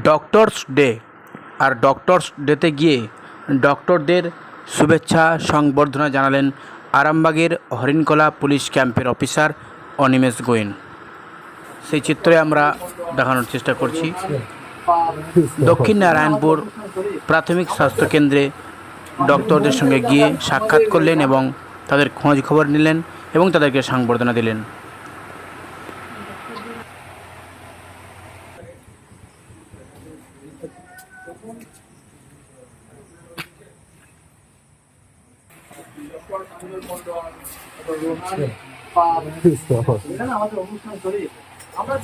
Doctors day. আর doctors ডেতে গিয়ে ডক্টরদের শুভেচ্ছা সংবর্ধনা জানালেন আরামবাগের হরিণকলা পুলিশ ক্যাম্পের অফিসার অনিমেষ গোয়েন। সেই চিত্রে আমরা দেখানোর চেষ্টা করছি। দক্ষিণ নারায়ণপুর প্রাথমিক স্বাস্থ্যকেন্দ্রে ডক্টরদের সঙ্গে গিয়ে সাক্ষাৎ করলেন এবং তাদের খোঁজ খবর নিলেন এবং তাদেরকে সংবর্ধনা দিলেন। আমাদের অনুষ্ঠান করে আমরা